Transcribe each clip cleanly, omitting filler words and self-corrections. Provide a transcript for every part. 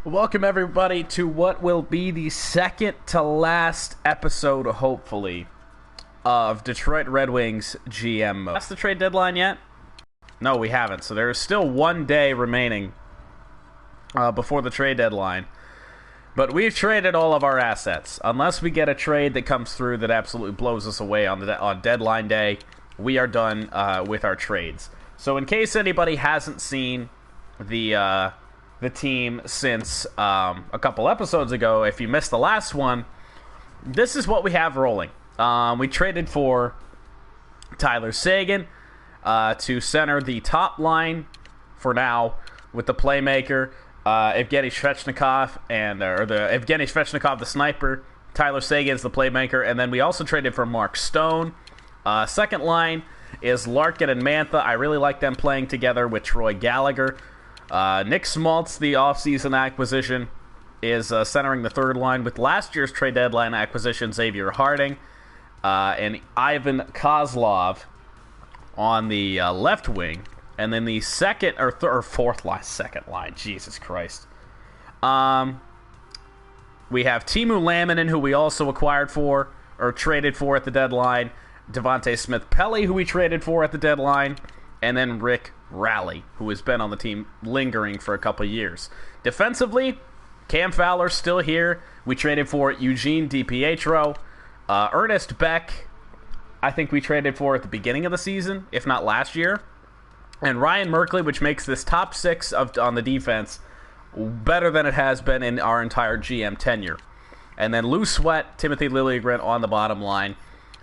Welcome, everybody, to what will be the second to last episode, hopefully, of Detroit Red Wings GM mode. That's the trade deadline yet? No, we haven't. So there is still 1 day remaining before the trade deadline. But we've traded all of our assets. Unless we get a trade that comes through that absolutely blows us away on deadline day, we are done with our trades. So in case anybody hasn't seen the team since a couple episodes ago, if you missed the last one, this is what we have rolling. We traded for Tyler Seguin to center the top line for now with the playmaker, Evgeny Svechnikov, Evgeny Svechnikov, the sniper. Tyler Seguin's the playmaker, and then we also traded for Mark Stone. Second line is Larkin and Mantha. I really like them playing together with Troy Gallagher. Nick Schmaltz, the offseason acquisition, is centering the third line with last year's trade deadline acquisition, Xavier Harding, and Ivan Kozlov on the left wing. And then the second or fourth line, second line, Jesus Christ. We have Timu Lamminen, who we also acquired for, or traded for at the deadline. Devontae Smith-Pelly, who we traded for at the deadline. And then Rick Raleigh, who has been on the team lingering for a couple years. Defensively, Cam Fowler's still here. We traded for Eugene DiPietro. Ernest Beck, I think we traded for at the beginning of the season, if not last year. And Ryan Merkley, which makes this top six on the defense better than it has been in our entire GM tenure. And then Lou Sweat, Timothy Liljegren on the bottom line.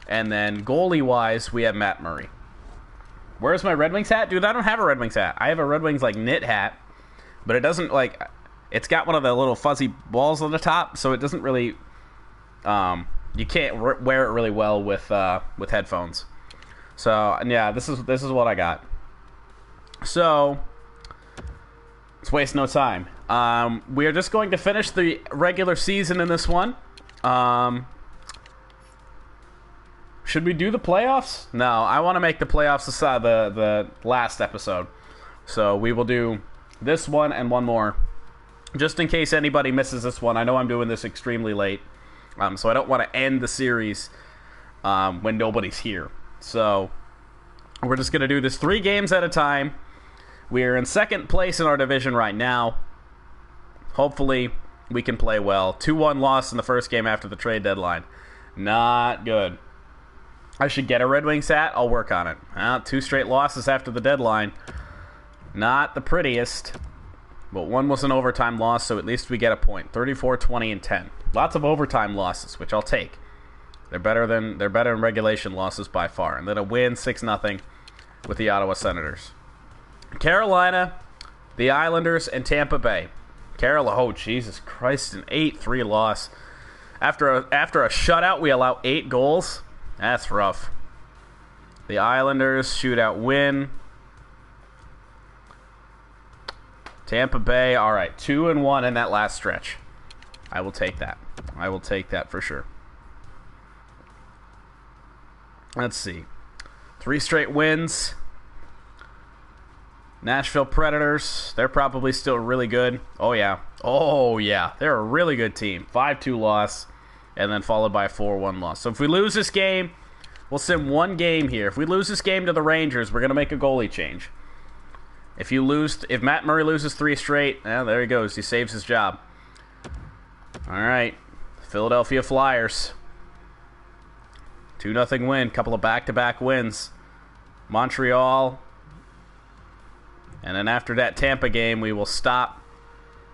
And then goalie-wise, we have Matt Murray. Where's my Red Wings hat? Dude, I don't have a Red Wings hat. I have a Red Wings, knit hat. But it doesn't, it's got one of the little fuzzy balls on the top, so it doesn't really, you can't wear it really well with headphones. So, yeah, this is what I got. So, let's waste no time. We are just going to finish the regular season in this one. Should we do the playoffs? No, I want to make the playoffs the last episode. So we will do this one and one more. Just in case anybody misses this one. I know I'm doing this extremely late. So I don't want to end the series when nobody's here. So we're just going to do this 3 games at a time. We're in second place in our division right now. Hopefully we can play well. 2-1 loss in the first game after the trade deadline. Not good. I should get a Red Wings hat. I'll work on it. 2 straight losses after the deadline. Not the prettiest. But one was an overtime loss, so at least we get a point. 34, 20, and 10. Lots of overtime losses, which I'll take. They're better than regulation losses by far. And then a win 6-0 with the Ottawa Senators. Carolina, the Islanders, and Tampa Bay. Carolina, oh Jesus Christ, an 8-3 loss. After a shutout, we allow 8 goals. That's rough. The Islanders, shootout win. Tampa Bay, all right, 2-1 in that last stretch. I will take that. I will take that for sure. Let's see. 3 straight wins. Nashville Predators, they're probably still really good. Oh, yeah. Oh, yeah. They're a really good team. 5-2 loss, and then followed by a 4-1 loss. So if we lose this game, we'll send 1 game here. If we lose this game to the Rangers, we're going to make a goalie change. If Matt Murray loses 3 straight, there he goes. He saves his job. All right. Philadelphia Flyers. 2-0 win. Couple of back-to-back wins. Montreal. And then after that Tampa game, we will stop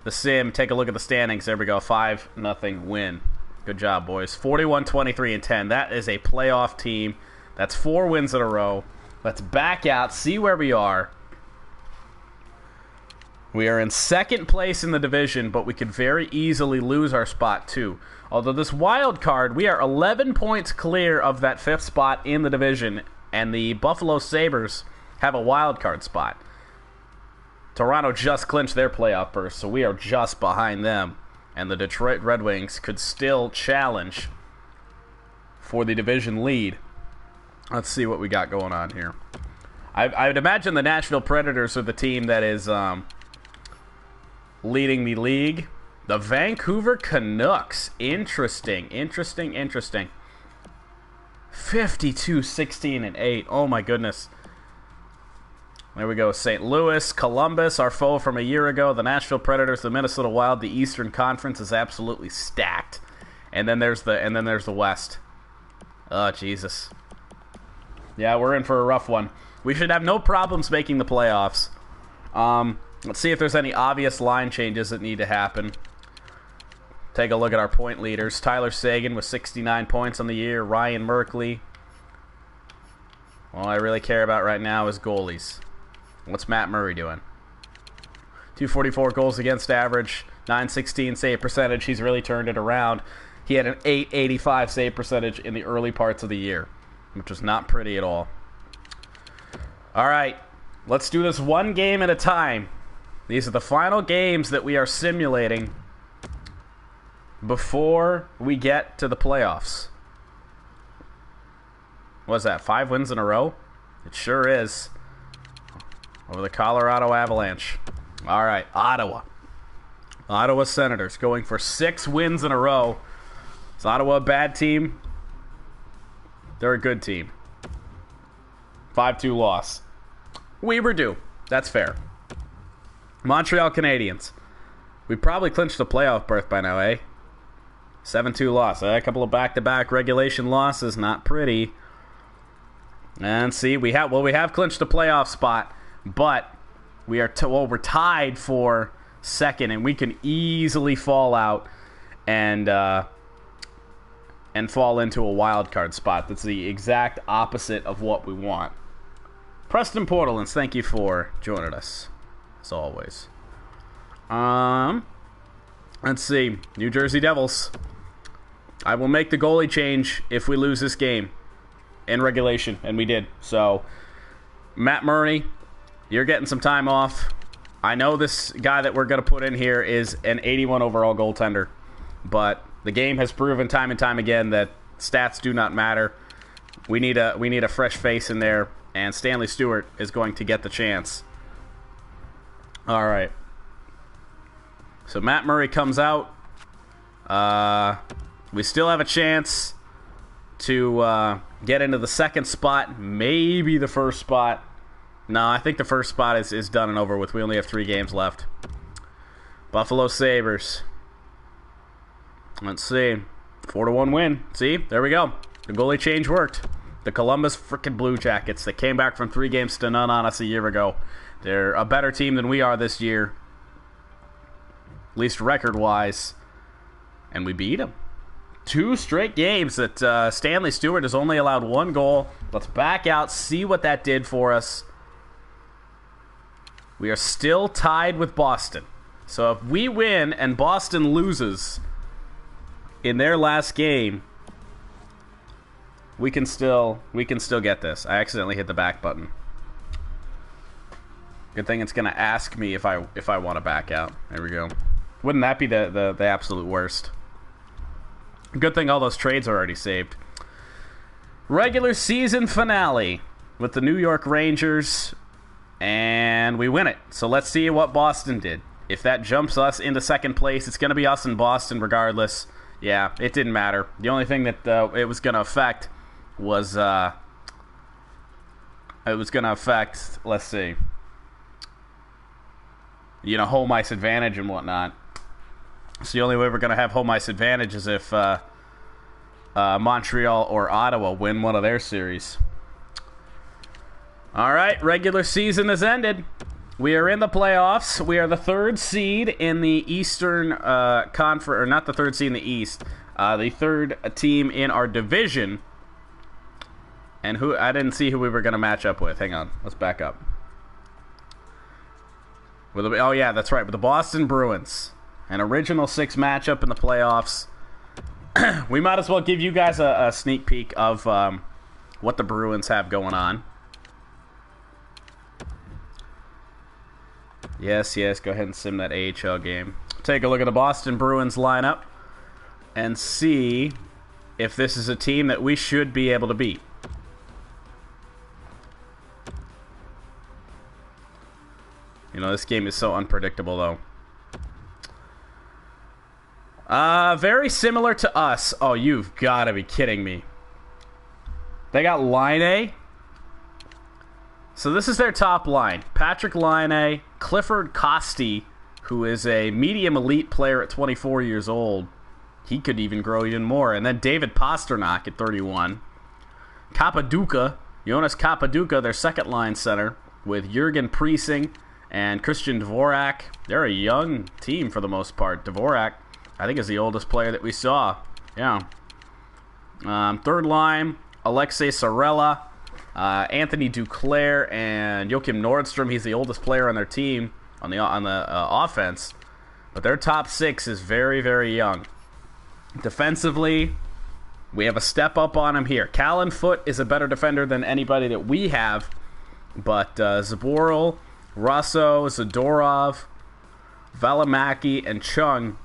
the sim, take a look at the standings. There we go, 5-0 win. Good job, boys. 41, 23, and 10. That is a playoff team. That's 4 wins in a row. Let's back out, see where we are. We are in second place in the division, but we could very easily lose our spot, too. Although this wild card, we are 11 points clear of that 5th spot in the division, and the Buffalo Sabres have a wild card spot. Toronto just clinched their playoff berth, so we are just behind them. And the Detroit Red Wings could still challenge for the division lead. Let's see what we got going on here. I would imagine the Nashville Predators are the team that is leading the league The Vancouver Canucks. Interesting. 52, 16, and 8. Oh, my goodness. There we go. St. Louis, Columbus, our foe from a year ago. The Nashville Predators, the Minnesota Wild. The Eastern Conference is absolutely stacked. And then there's the West. Oh, Jesus. Yeah, we're in for a rough one. We should have no problems making the playoffs. Let's see if there's any obvious line changes that need to happen. Take a look at our point leaders. Tyler Seguin with 69 points on the year. Ryan Merkley. All I really care about right now is goalies. What's Matt Murray doing? 244 goals against average. 916 save percentage. He's really turned it around. He had an 885 save percentage in the early parts of the year, which was not pretty at all. All right. Let's do this one game at a time. These are the final games that we are simulating before we get to the playoffs. What's that, 5 wins in a row? It sure is. Over the Colorado Avalanche. All right, Ottawa. Ottawa Senators going for 6 wins in a row. Is Ottawa a bad team? They're a good team. 5-2 loss. We were due. That's fair. Montreal Canadiens. We probably clinched the playoff berth by now, eh? 7-2 loss. A couple of back-to-back regulation losses. Not pretty. And see, we have clinched the playoff spot, but we are we're tied for second, and we can easily fall out and fall into a wild card spot. That's the exact opposite of what we want. Preston Portlands, thank you for joining us, as always. Let's see. New Jersey Devils. I will make the goalie change if we lose this game in regulation, and we did. So, Matt Murray, you're getting some time off. I know this guy that we're going to put in here is an 81 overall goaltender, but the game has proven time and time again that stats do not matter. We need a fresh face in there, and Stanley Stewart is going to get the chance. All right. So Matt Murray comes out. We still have a chance to get into the second spot, maybe the first spot. No, I think the first spot is done and over with. We only have 3 games left. Buffalo Sabres. Let's see. 4-1 win. See? There we go. The goalie change worked. The Columbus frickin' Blue Jackets that came back from 3 games to none on us a year ago. They're a better team than we are this year. At least record-wise. And we beat them. 2 straight games that Stanley Stewart has only allowed 1 goal. Let's back out, see what that did for us. We are still tied with Boston. So if we win and Boston loses in their last game, we can still get this. I accidentally hit the back button. Good thing it's going to ask me if I want to back out. There we go. Wouldn't that be the absolute worst? Good thing all those trades are already saved. Regular season finale with the New York Rangers, and we win it. So let's see what Boston did. If that jumps us into second place, it's going to be us in Boston regardless. Yeah, it didn't matter. The only thing that it was going to affect was let's see, home ice advantage and whatnot. So the only way we're going to have home ice advantage is if Montreal or Ottawa win one of their series. All right, regular season has ended. We are in the playoffs. We are the 3rd seed in the Eastern Conference, or not the 3rd seed in the East, the 3rd team in our division. And I didn't see who we were going to match up with. Hang on, let's back up. Oh yeah, that's right, with the Boston Bruins. An original 6 matchup in the playoffs. We might as well give you guys a sneak peek of what the Bruins have going on. Yes, go ahead and sim that AHL game. Take a look at the Boston Bruins lineup and see if this is a team that we should be able to beat. This game is so unpredictable, though. Very similar to us. Oh, you've got to be kidding me. They got Line. So this is their top line. Patrick Line, Clifford Costi, who is a medium elite player at 24 years old. He could even grow even more. And then David Pasternak at 31. Jonas Kapaduka, their second line center, with Jurgen Priesing and Christian Dvorak. They're a young team for the most part. Dvorak, I think, is the oldest player that we saw. Yeah. Third line, Alexei Sorella, Anthony Duclair, and Joachim Nordstrom. He's the oldest player on their team on the offense. But their top six is very, very young. Defensively, we have a step up on him here. Callan Foote is a better defender than anybody that we have. But Zaboral, Russo, Zadorov, Valimaki, and Chung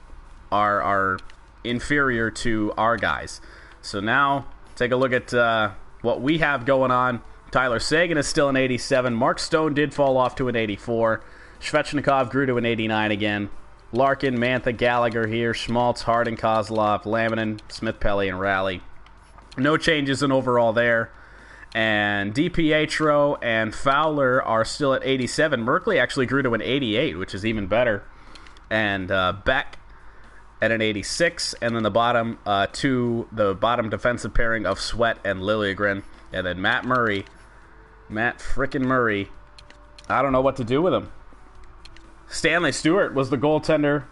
are inferior to our guys. So now, take a look at what we have going on. Tyler Seguin is still an 87. Mark Stone did fall off to an 84. Svechnikov grew to an 89 again. Larkin, Mantha, Gallagher here. Schmaltz, Harding, Kozlov, Laminin, Smith-Pelly, and Raleigh. No changes in overall there. And DiPietro and Fowler are still at 87. Merkley actually grew to an 88, which is even better. And Beck at an 86. And then the bottom defensive pairing of Sweat and Liljegren. And then Matt frickin' Murray. I don't know what to do with him. Stanley Stewart was the goaltender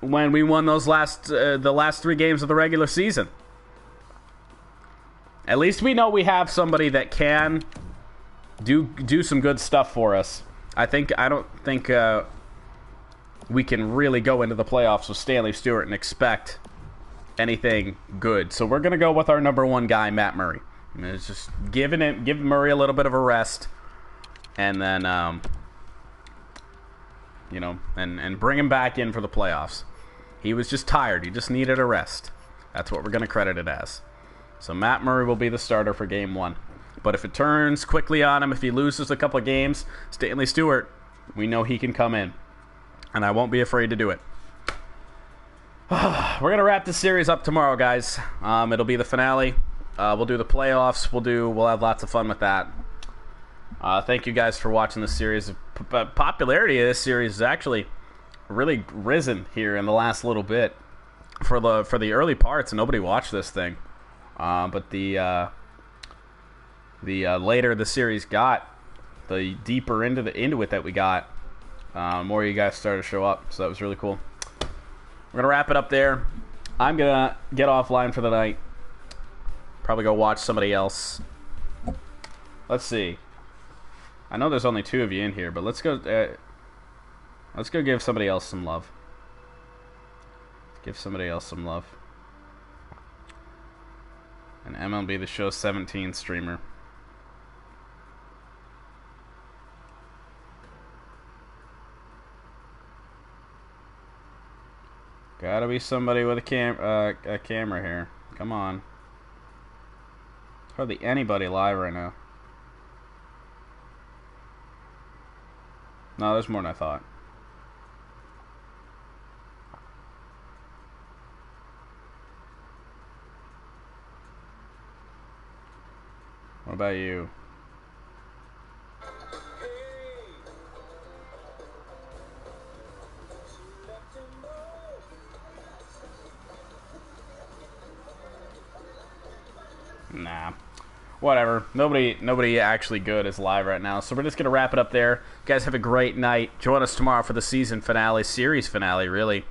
when we won those the last 3 games of the regular season. At least we know we have somebody that can do some good stuff for us. I don't think we can really go into the playoffs with Stanley Stewart and expect anything good. So we're going to go with our number 1 guy, Matt Murray. I mean, it's just give Murray a little bit of a rest, and then and bring him back in for the playoffs. He was just tired. He just needed a rest. That's what we're going to credit it as. So Matt Murray will be the starter for Game 1. But if it turns quickly on him, if he loses a couple of games, Stanley Stewart, we know he can come in. And I won't be afraid to do it. We're going to wrap this series up tomorrow, guys. It'll be the finale. We'll do the playoffs. We'll have lots of fun with that. Thank you guys for watching this series. Popularity of this series has actually really risen here in the last little bit. For the early parts, nobody watched this thing. But the later the series got, the deeper into it that we got, more you guys started to show up. So that was really cool. We're gonna wrap it up there. I'm gonna get offline for the night. Probably go watch somebody else. Let's see. I know there's only 2 of you in here, but let's go give somebody else some love. Give somebody else some love. An MLB The Show 17 streamer. Gotta be somebody with a camera here. Come on. Hardly anybody live right now. No, there's more than I thought. What about you? Nah. Whatever. Nobody actually good is live right now. So we're just going to wrap it up there. You guys have a great night. Join us tomorrow for the season finale, series finale, really.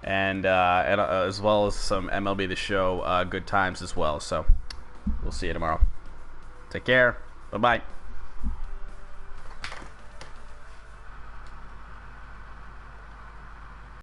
And as well as some MLB The Show good times as well. So we'll see you tomorrow. Take care. Bye-bye.